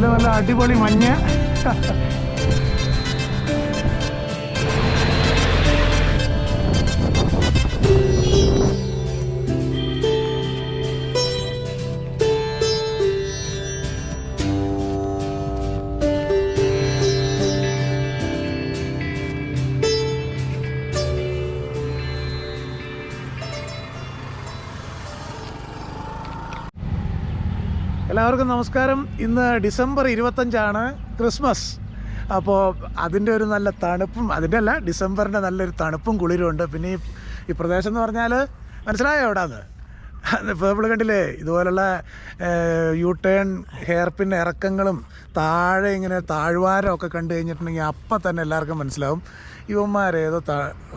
രാവിലെ നല്ല അടിപൊളി മഞ്ഞ്. എല്ലാവർക്കും നമസ്കാരം. ഇന്ന് ഡിസംബർ 25 ക്രിസ്മസ്. അപ്പോൾ അതിൻ്റെ ഒരു നല്ല തണുപ്പും, അതിൻ്റെ അല്ല, ഡിസംബറിൻ്റെ നല്ലൊരു തണുപ്പും കുളിരുമുണ്ട്. പിന്നെ ഈ പ്രദേശം എന്ന് പറഞ്ഞാൽ മനസ്സിലായോ എവിടെയാന്ന്? ഇപ്പോൾ നമ്മൾ കണ്ടില്ലേ ഇതുപോലുള്ള യു ടേൺ ഹെയർ പിൻ ഇറക്കങ്ങളും താഴെ ഇങ്ങനെ താഴ്വാരമൊക്കെ കണ്ടു കഴിഞ്ഞിട്ടുണ്ടെങ്കിൽ അപ്പം തന്നെ എല്ലാവർക്കും മനസ്സിലാവും ഇവന്മാരേതോ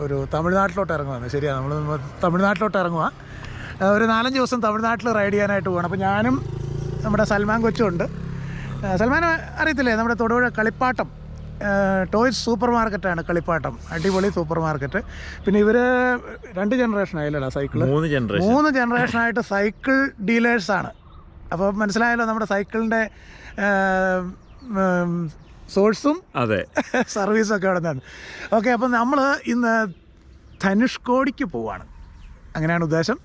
ഒരു തമിഴ്നാട്ടിലോട്ട് ഇറങ്ങുവാണ്. ശരിയാണ്, നമ്മൾ തമിഴ്നാട്ടിലോട്ട് ഇറങ്ങുക. ഒരു 4-5 ദിവസം തമിഴ്നാട്ടിൽ റൈഡ് ചെയ്യാനായിട്ട് പോകണം. അപ്പോൾ ഞാനും നമ്മുടെ സൽമാൻ കൊച്ചുണ്ട്. സൽമാൻ അറിയത്തില്ലേ, നമ്മുടെ തൊടുപുഴ കളിപ്പാട്ടം ടോയ്സ് സൂപ്പർ മാർക്കറ്റാണ് കളിപ്പാട്ടം. അടിപൊളി സൂപ്പർ മാർക്കറ്റ്. പിന്നെ ഇവർ 2 ജനറേഷൻ ആയില്ലടാ സൈക്കിള്, 3 ജനറേഷനായിട്ട് സൈക്കിൾ ഡീലേഴ്സാണ്. അപ്പോൾ മനസ്സിലായല്ലോ നമ്മുടെ സൈക്കിളിൻ്റെ സോഴ്സും അതെ സർവീസൊക്കെ അവിടെ നിന്നാണ്. ഓക്കെ, അപ്പോൾ നമ്മൾ ഇന്ന് ധനുഷ്കോടിക്ക് പോവാണ്. അങ്ങനെയാണ് ഉദ്ദേശം.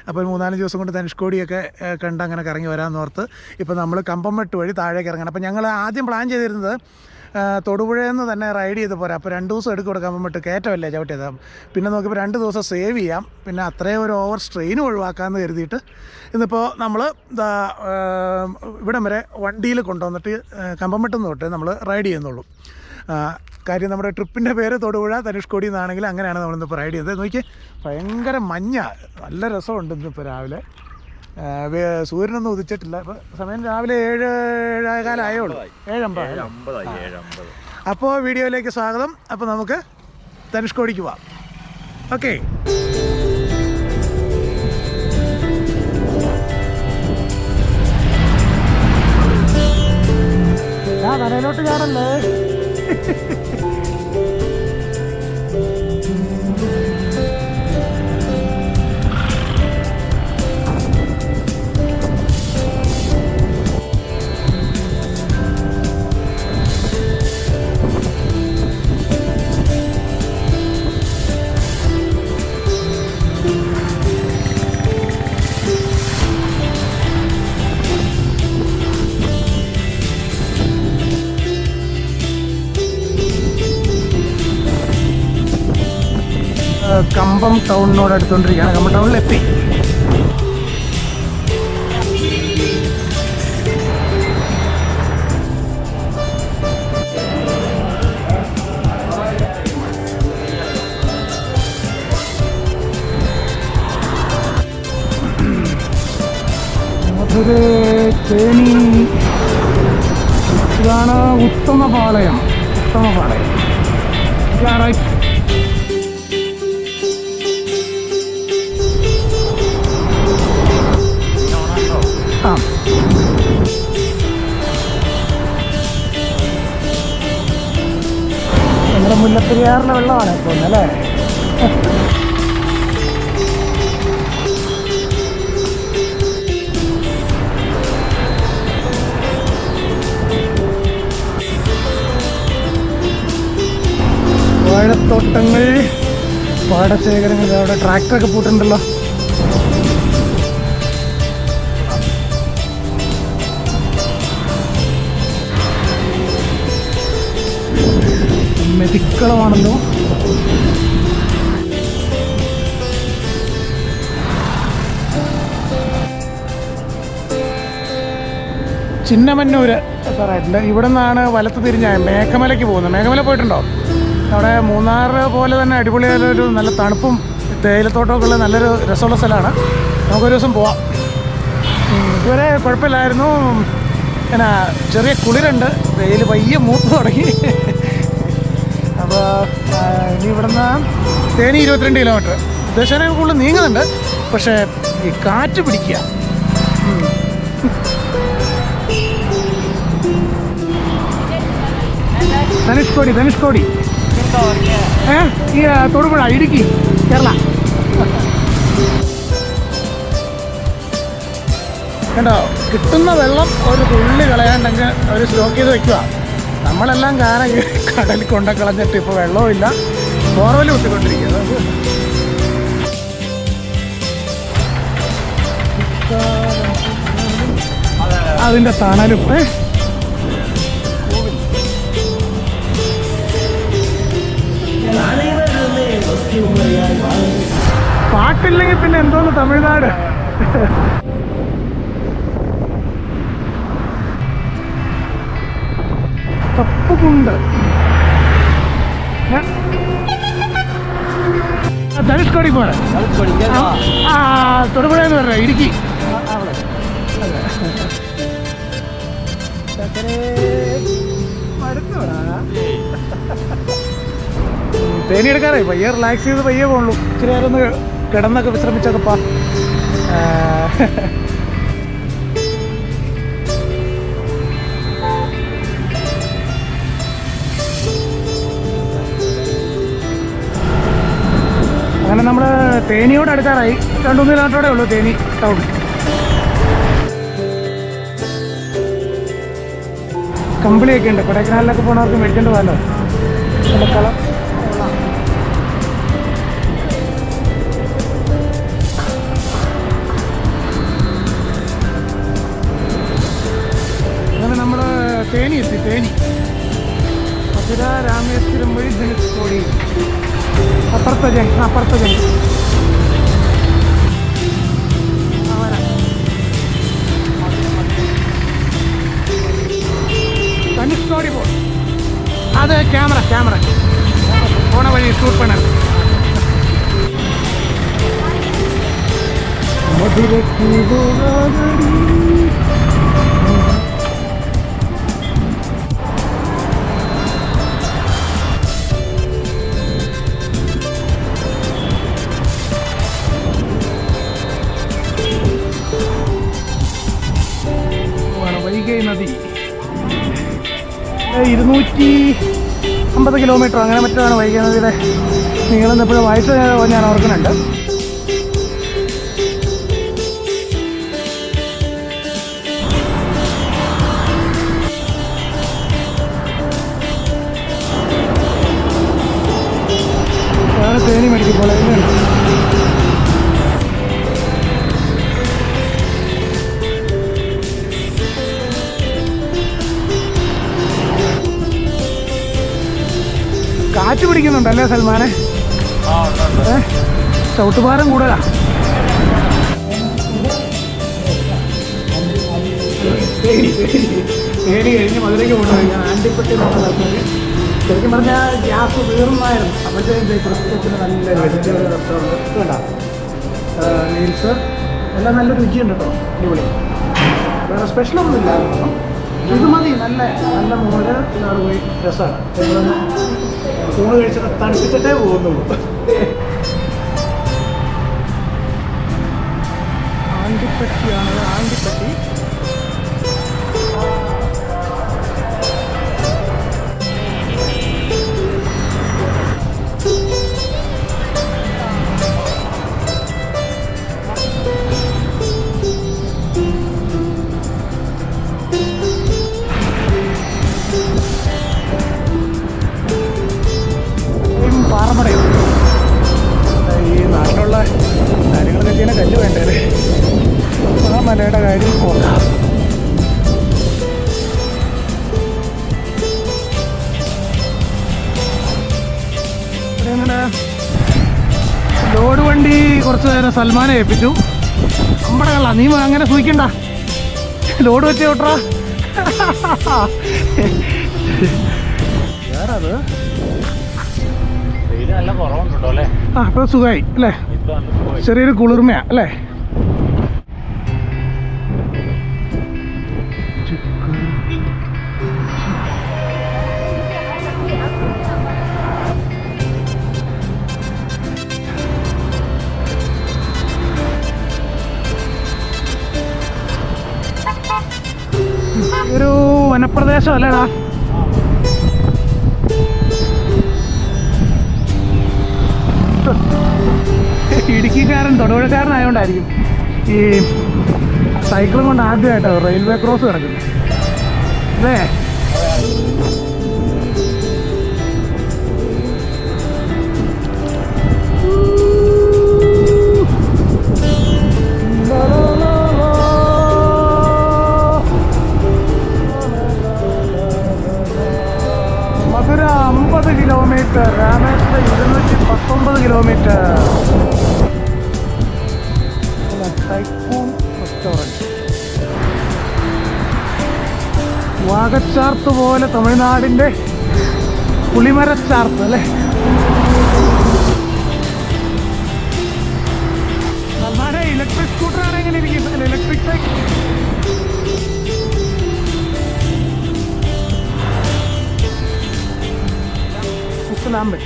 അപ്പോൾ 3-4 ദിവസം കൊണ്ട് ധനുഷ്കോടിയൊക്കെ കണ്ട് അങ്ങനെ കറങ്ങി വരാമെന്ന് ഓർത്ത് ഇപ്പോൾ നമ്മൾ കമ്പംമെട്ട് വഴി താഴേക്ക് ഇറങ്ങണം. അപ്പോൾ ഞങ്ങൾ ആദ്യം പ്ലാൻ ചെയ്തിരുന്നത് തൊടുപുഴയിൽ നിന്ന് തന്നെ റൈഡ് ചെയ്ത് പോരാ. അപ്പോൾ 2 ദിവസം എടുക്കും കമ്പംമെട്ട്, കയറ്റമല്ലേ ചവിട്ടിയത്. പിന്നെ നോക്കിയപ്പോൾ 2 ദിവസം സേവ് ചെയ്യാം, പിന്നെ അത്രയും ഒരു ഓവർ സ്ട്രെയിൻ ഒഴിവാക്കാമെന്ന് കരുതിയിട്ട് ഇന്നിപ്പോൾ നമ്മൾ ഇവിടം വരെ വണ്ടിയിൽ കൊണ്ടുവന്നിട്ട് കമ്പംമെട്ടെന്ന് തൊട്ട് നമ്മൾ റൈഡ് ചെയ്യുന്നുള്ളൂ. കാര്യം നമ്മുടെ ട്രിപ്പിൻ്റെ പേര് തൊടുപുഴ ധനുഷ്കോടി എന്നാണെങ്കിൽ അങ്ങനെയാണ് നമ്മളിന്നിപ്പോൾ റൈഡ് ചെയ്തത്. നോക്കി, ഭയങ്കര മഞ്ഞ, നല്ല രസമുണ്ട് ഇന്നിപ്പോൾ രാവിലെ. സൂര്യനൊന്നും ഉദിച്ചിട്ടില്ല. ഇപ്പോൾ സമയം രാവിലെ 7-7:15 ആയുള്ളൂ, 7:50. അപ്പോൾ വീഡിയോയിലേക്ക് സ്വാഗതം. അപ്പോൾ നമുക്ക് ധനുഷ്കോടിക്ക് പോവാം. ഓക്കെ, കടയിലോട്ട് ചാടല്ലേ. കമ്പം ടൗണിനോട് അടുത്തുകൊണ്ടിരിക്കുകയാണ്. കമ്പം ടൗണിലെത്തി. അതൊരു തേനി, ഇതാണ് ഉത്തമപാളയം. ഇതാണ് നമ്മുടെ മുല്ലപ്പെരിയാറിലെ വെള്ളമാണ് ഇപ്പോൾ അല്ലേ. വാഴത്തോട്ടങ്ങൾ, പാടശേഖരങ്ങൾ, അവിടെ ട്രാക്ടറൊക്കെ പൂട്ടുണ്ടല്ലോ. മെതിക്കളമാണല്ലോ. ചിന്നമന്നൂര് പറയാറുണ്ട്. ഇവിടെ നിന്നാണ് വലത്ത് തിരിഞ്ഞ മേഘമലയ്ക്ക് പോകുന്നത്. മേഘമല പോയിട്ടുണ്ടോ? അവിടെ മൂന്നാർ പോലെ തന്നെ അടിപൊളിയായൊരു നല്ല തണുപ്പും തേയിലത്തോട്ടമൊക്കെ ഉള്ള നല്ലൊരു രസമുള്ള സ്ഥലമാണ്. നമുക്കൊരു ദിവസം പോവാം. ഇതുവരെ കുഴപ്പമില്ലായിരുന്നു. പിന്നെ ചെറിയ കുളിരുണ്ട്, വെയിൽ പയ്യെ മൂത്ത് തുടങ്ങി. അപ്പോൾ ഇനി ഇവിടുന്ന് തേനി 22 കിലോമീറ്റർ, ഉദ്ദേശം കൂടുതൽ നീങ്ങുന്നുണ്ട്. പക്ഷേ ഈ കാറ്റ് പിടിക്കുക. ധനുഷ്കോടി ഈ തൊടുപുഴ, ഇടുക്കി, കേരള. കണ്ടോ, കിട്ടുന്ന വെള്ളം ഒരു തുള്ളി കളയാണ്ടെങ്കിൽ അവർ സ്റ്റോക്ക് ചെയ്ത് വെക്കുക. നമ്മളെല്ലാം കടലിൽ കൊണ്ട കളഞ്ഞിട്ട് ഇപ്പോൾ വെള്ളവും ഇല്ല, ബോർവെൽ കുത്തിക്കൊണ്ടിരിക്കുക. അതിൻ്റെ തണലും പാട്ടില്ലെങ്കിൽ പിന്നെ എന്തോന്ന് തമിഴ്നാട്. തപ്പുകുണ്ട് ധനുഷ്കോടി പോലെ തൊടുപുഴ എന്ന് പറഞ്ഞ ഇടുക്കി. തേനി എടുക്കാറായി, പയ്യെ റിലാക്സ് ചെയ്ത് പയ്യെ പോകുള്ളൂ. ഇച്ചിരി നേരം ഒന്ന് കിടന്നൊക്കെ വിശ്രമിച്ചൊക്കെപ്പാ. അങ്ങനെ നമ്മൾ തേനിയോട് അടുക്കാറായി. 2-3 കിലോമീറ്ററോടെ ഉള്ളൂ തേനി ടൗൺ. കമ്പിളിയൊക്കെ ഉണ്ട്, കൊടൈക്കനാലിലൊക്കെ പോണവർക്ക് മേടിക്കേണ്ട പോകാമല്ലോ. കളർ അങ്ങനെ നമ്മൾ തേനി എത്തി. തേനി മധുര രാമേശ്വരം വഴി ധനുഷ്കോടി. അപ്പുറത്തെ ജംഗ്ഷൻ ധനുഷ്കോടി പോ. അത് ക്യാമറ പോണ വഴി ഷൂട്ട് പണ. വൈഗൈ നദി 250 കിലോമീറ്റർ അങ്ങനെ മറ്റാണ് വൈഗൈ നദിയുടെ നീളം. എപ്പോഴും വായിച്ച ഞാൻ ഓർക്കുന്നുണ്ട്. തേനി മെഡിക്കൽ കോളേജിലുണ്ട്. കാറ്റ് പിടിക്കുന്നുണ്ടല്ലേ സൽമാനെ? ചവിട്ടുപാരം കൂടുതലാ. തേനി കഴിഞ്ഞ് മധുരയ്ക്ക് കൊണ്ടുപോയി. ഞാൻ ആൻറ്റിപ്പട്ടി ശരിക്കും പറഞ്ഞാൽ ഗ്യാസ് തീർന്നായിരുന്നു. അപ്പോഴത്തേക്കും പ്രത്യേകത്തിന് നല്ല വെജിറ്റബിൾ റെസ്റ്റോറൻറ്റ് വേണ്ട മീൽസ് എല്ലാം നല്ല രുചിയുണ്ട് കേട്ടോ. അടിപൊളി. വേറെ സ്പെഷ്യലൊന്നുമില്ല. ഇത് മതി. നല്ല മോര് ഇതാണ് പോയി രസമാണ്. ഊണ് കഴിച്ചിട്ട് തണുപ്പിച്ചിട്ടേ പോകുന്നുള്ളൂ. ആണ്ടിപ്പട്ടിയാണ്. ആണ്ടിപ്പട്ടി പാറമടയോ. ഈ നാട്ടിലുള്ള കാര്യങ്ങളൊക്കെ ചെയ്യുന്ന കല്ല് വേണ്ടേ. ആ മലയുടെ കാര്യം പോകാം. ലോഡ് വണ്ടി കുറച്ച് നേരം സൽമാനെ ഏൽപ്പിച്ചു. അമ്പടകള നീ അങ്ങനെ സൂചിക്കണ്ട. ലോഡ് വെച്ച് ഓട്ടാ. വേറത് ആ ഇപ്പൊ സുഖമായി അല്ലേ? ചെറിയൊരു കുളിർമയാ അല്ലേ? ഒരു വനപ്രദേശം അല്ലേടാ? ഇടുക്കിക്കാരൻ തൊടുപുഴക്കാരനായതുകൊണ്ടായിരിക്കും ഈ സൈക്കിളും കൊണ്ട് ആദ്യമായിട്ടോ റെയിൽവേ ക്രോസ് കിടക്കുന്നു അല്ലേ? Madurai 50 kilometre, Rameswaram 219 kilometre. Tycoon restaurant വാഗച്ചാർത്ത് പോലെ തമിഴ്നാടിൻ്റെ പുളിമരച്ചാർത്ത് അല്ലേ? നമ്മുടെ ഇലക്ട്രിക് സ്കൂട്ടറാണ് എങ്ങനെ ഇരിക്കും? Electric cycle lamp.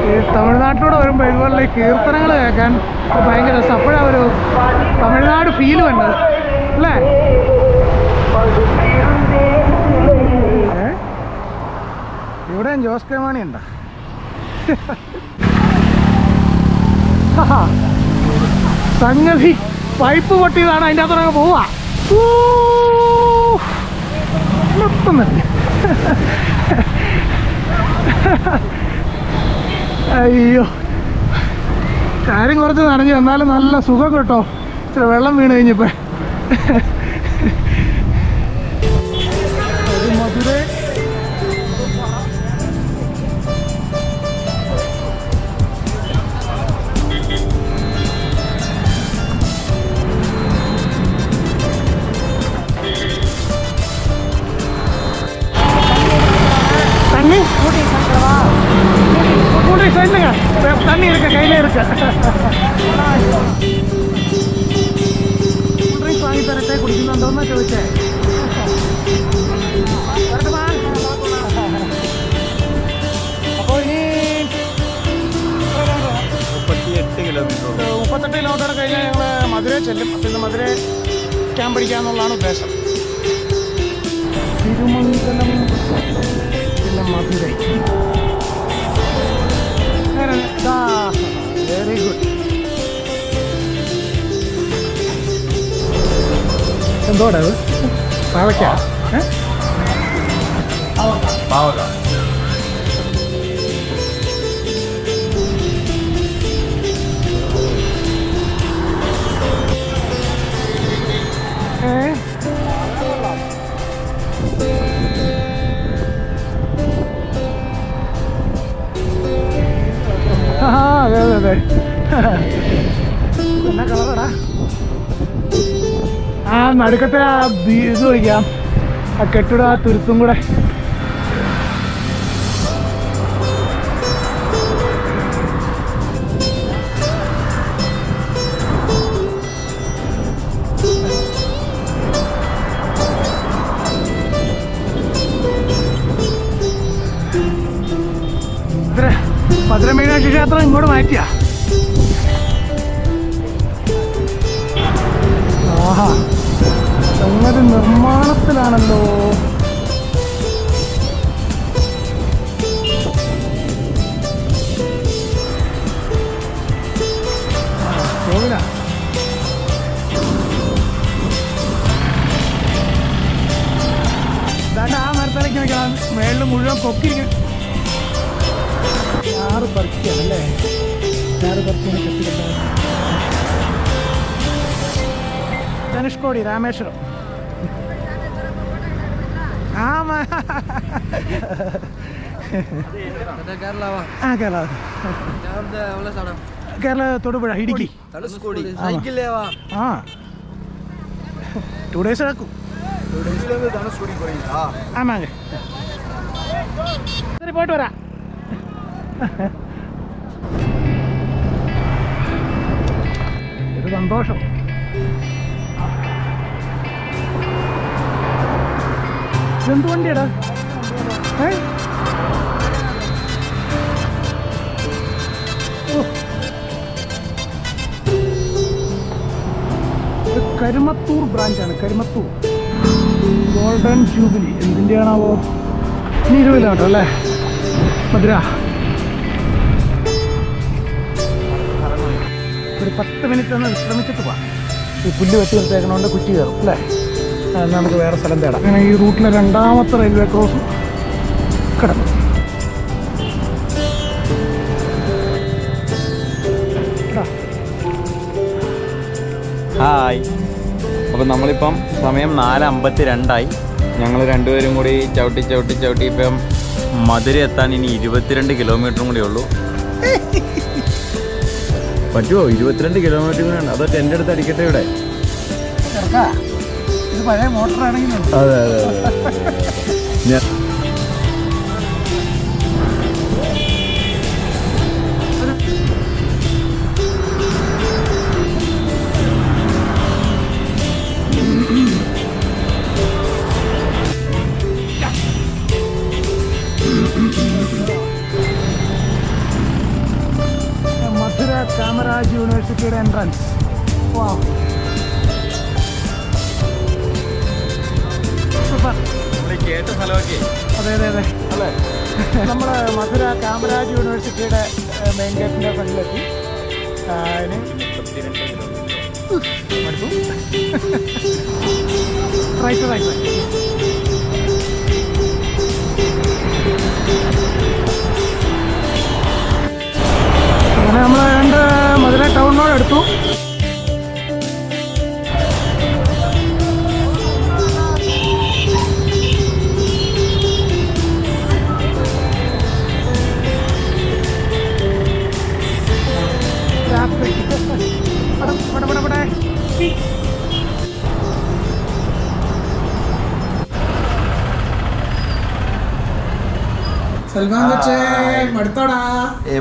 ഈ തമിഴ്നാട്ടിലൂടെ വരുമ്പോൾ ഇതുപോലെ കീർത്തനങ്ങൾ കേൾക്കാൻ ഭയങ്കര രസം. അപ്പോഴാണ് ഒരു തമിഴ്നാട് ഫീല് വന്നത് അല്ലേ? ഇവിടെയും ജോസ് കെ മാണി ഉണ്ടോ? സംഗതി പൈപ്പ് പൊട്ടിയതാണ്, അതിൻ്റെ അകത്തോടെ പോവാ. നിർത്തുന്നില്ല. അയ്യോ, കാര്യം കുറച്ച് നനഞ്ഞു, എന്നാലും നല്ല സുഖം കേട്ടോ. ഇച്ചിരി വെള്ളം വീണ് കഴിഞ്ഞപ്പോൾ. ഒരു മധുര தண்ணி இருக்கு, கையில இருக்கு. ட்ரிங்க்ஸ் வாங்கி தரட்டே, குடிக்கணும்ன்றதுமா ചോദിച്ചேன். അപ്പോൾ ഇനി 38 കിലോമീറ്റർ കഴിഞ്ഞാൽ ഞങ്ങൾ മധുര ചെല്ലും. അപ്പം ഇന്ന് മധുര ക്യാമ്പ് പിടിക്കാന്നുള്ളതാണ് ഉദ്ദേശം. തിരുമംഗലം പിന്നെ മധുര. Very good. എന്തോടാ അത്? പാവയ്ക്ക? പാവക്ക. അതെ അതെ അതെ. എന്നാ കളറടാ? ആ നടുക്കത്തെ ആ ഇത് വയ്ക്കാം, ആ കെട്ടിട ആ തുരുത്തും കൂടെ. മധുര മീനാക്ഷി ക്ഷേത്രം ഇങ്ങോട്ട് മാറ്റിയാ? ആഹാ, സംഗതി നിർമ്മാണത്തിലാണല്ലോ. കോവിലാ? ഇതാണ്ട് ആ മരത്തിലേക്ക് നിൽക്കണം, മേളിൽ മുഴുവൻ പൊക്കിരിക്കും. ഞാറ് പറിക്കുകയാണല്ലേ? ഞാറ് പറിക്കുന്ന കെട്ടിക്കിട്ടാണ്. ധനുഷ്കോടി, രാമേശ്വരം. കേരള തൊടുപുഴ, ഇടുക്കി. ആ 2 days നടക്കും. ആമാങ്ക ശരി, പോയിട്ട് വരാം. ഒരു സന്തോഷം. എന്ത് വണ്ടിയാടാ? കരുമത്തൂർ ബ്രാഞ്ചാണ്. കരുമത്തൂർ ഗോൾഡൻ ജൂബിലി. എന്തിൻ്റെയാണാവോ? 20 കിലോമീറ്റർ അല്ലേ മധുര? ഒരു 10 മിനിറ്റ് ഒന്ന് വിശ്രമിച്ചിട്ട് പോവാം. ഈ പുല്ല് വെട്ടി നിർത്തേക്കണോണ്ട് കുറ്റി കയറും അല്ലേ. നമുക്ക് വേറെ സ്ഥലം തേടാം. അങ്ങനെ ഈ റൂട്ടിലെ 2ാമത്തെ റെയിൽവേ ക്രോസും കിടന്നു. ഹായ്. അപ്പം നമ്മളിപ്പം സമയം 4:52 ഞങ്ങൾ രണ്ടുപേരും കൂടി ചവിട്ടി ഇപ്പം മധുര എത്താൻ ഇനി 22 കിലോമീറ്ററും കൂടി ഉള്ളൂ. പറ്റുമോ? 22 കിലോമീറ്റർ കൂടെ ഉണ്ട്. അതോ ടെൻ്റ് എടുത്ത് അടിക്കട്ടെ ഇവിടെ? ഇത് പഴയ മോട്ടറാണെങ്കിലും അതെ ഞാൻ മധുര കാമരാജ് യൂണിവേഴ്സിറ്റിയുടെ എൻട്രൻസ്. കേട്ട സ്ഥലമൊക്കെ അതെ അല്ലേ. നമ്മൾ മധുര കാമരാജ് യൂണിവേഴ്സിറ്റിയുടെ മെയിൻ ഗേറ്റിൻ്റെ ഫ്രണ്ടിലെത്തി. റൈറ്റ്. അങ്ങനെ നമ്മൾ ഏതാണ്ട് മധുര ടൗണിനോട് എടുത്തു.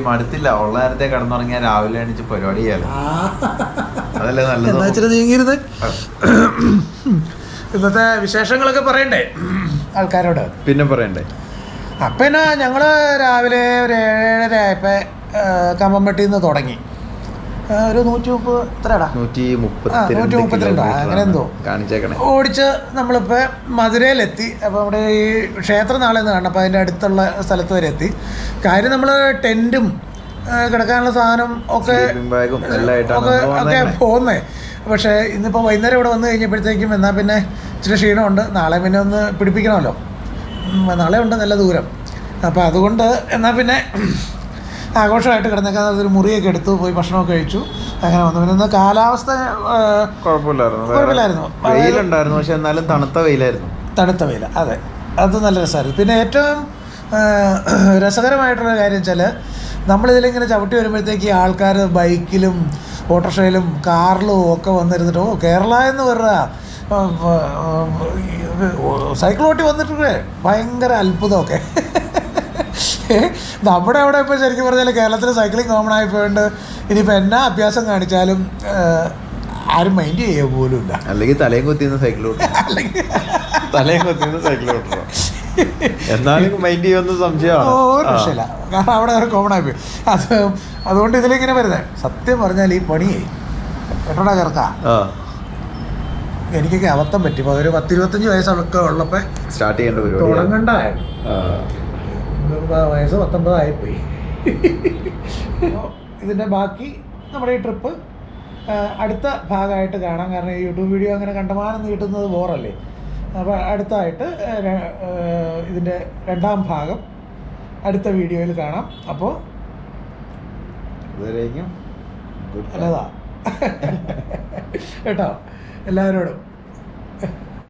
മടുത്തില്ല. ഉള്ള നേരത്തെ കിടന്നുറങ്ങിയാൽ രാവിലെ എണീച്ച് പരിപാടി ചെയ്യാലോ. അതല്ലേ നല്ലത്. നീങ്ങിരുത്. ഇന്നത്തെ വിശേഷങ്ങളൊക്കെ പറയണ്ടേ ആൾക്കാരോട്? പിന്നെ പറയണ്ടേ. പിന്നെ ഞങ്ങള് രാവിലെ ഒരു 7:30 ആയപ്പോ കമ്പംപെട്ടിയിൽ നിന്ന് തുടങ്ങി. ഒരു 130 എത്രടാ 132 അങ്ങനെ എന്തോ കാണിച്ചേക്കണേ ഓടിച്ച് നമ്മളിപ്പോൾ മധുരയിലെത്തി. അപ്പോൾ നമ്മുടെ ഈ ക്ഷേത്രം നാളെ നിന്ന് കാണണം. അപ്പോൾ അതിൻ്റെ അടുത്തുള്ള സ്ഥലത്ത് വരെ എത്തി. കാര്യം നമ്മൾ ടെൻറ്റും കിടക്കാനുള്ള സാധനം ഒക്കെ പോകുന്നേ. പക്ഷേ ഇന്നിപ്പോൾ വൈകുന്നേരം ഇവിടെ വന്നു കഴിഞ്ഞപ്പോഴത്തേക്കും എന്നാൽ പിന്നെ ഇച്ചിരി ക്ഷീണമുണ്ട്. നാളെ പിന്നെ ഒന്ന് പിടിപ്പിക്കണമല്ലോ. നാളെ ഉണ്ട് നല്ല ദൂരം. അപ്പോൾ അതുകൊണ്ട് എന്നാൽ പിന്നെ ആഘോഷമായിട്ട് കിടന്നേക്കാൻ ഒരു മുറിയൊക്കെ എടുത്തു പോയി ഭക്ഷണമൊക്കെ കഴിച്ചു. അങ്ങനെ വന്നു. പിന്നെ ഇന്ന് കാലാവസ്ഥ കുഴപ്പമില്ലായിരുന്നു. വെയിലുണ്ടായിരുന്നു, പക്ഷെ എന്നാലും തണുത്ത വെയിൽ. അതെ, അത് നല്ല രസമായിരുന്നു. പിന്നെ ഏറ്റവും രസകരമായിട്ടുള്ള കാര്യം വെച്ചാൽ നമ്മളിതിലിങ്ങനെ ചവിട്ടി വരുമ്പോഴത്തേക്ക് ആൾക്കാർ ബൈക്കിലും ഓട്ടോറിക്ഷയിലും കാറിലും ഒക്കെ വന്നിരുന്നിട്ട് കേരള എന്ന് പറയുക സൈക്കിൾ ഓട്ടി വന്നിട്ട് ഭയങ്കര അത്ഭുതമൊക്കെ. നമ്മുടെ അവിടെ ഇപ്പോൾ ശരിക്കും പറഞ്ഞാൽ കേരളത്തിൽ സൈക്ലിംഗ് കോമൺ ആയിപ്പോയിട്ട് ഇനിയിപ്പോൾ എന്നാ അഭ്യാസം കാണിച്ചാലും ആരും മൈൻഡ് ചെയ്യുക പോലും ഇല്ല. അല്ലെങ്കിൽ തലയും കൊത്തിന്ന് സൈക്കിൾ എന്നാലും മൈൻഡ് ചെയ്യുമെന്ന് സംശയമാണ്. ഒരു രക്ഷയില്ല. കാരണം അവിടെ കോമൺ ആയിപ്പോയി. അതുകൊണ്ട് ഇതിലിങ്ങനെ വരുന്നത്. സത്യം പറഞ്ഞാൽ ഈ പണിയേ എട്ടോടാ ചേർക്കാം. എനിക്കൊക്കെ അബദ്ധം പറ്റി. ഇപ്പോൾ ഒരു 10-25 വയസ്സൊക്കെ ഉള്ളപ്പോൾ സ്റ്റാർട്ട് ചെയ്യേണ്ട തുടങ്ങണ്ടായിരുന്നു. വയസ്സ് 19 ആയിപ്പോയി. ഇതിൻ്റെ ബാക്കി നമ്മുടെ ഈ ട്രിപ്പ് അടുത്ത ഭാഗമായിട്ട് കാണാം. കാരണം ഈ യൂട്യൂബ് വീഡിയോ അങ്ങനെ കണ്ടമാനം നീട്ടുന്നത് ബോറല്ലേ. അപ്പോൾ അടുത്തായിട്ട് ഇതിൻ്റെ 2ാം ഭാഗം അടുത്ത വീഡിയോയിൽ കാണാം. അപ്പോൾ നല്ലതാ കേട്ടോ എല്ലാവരോടും.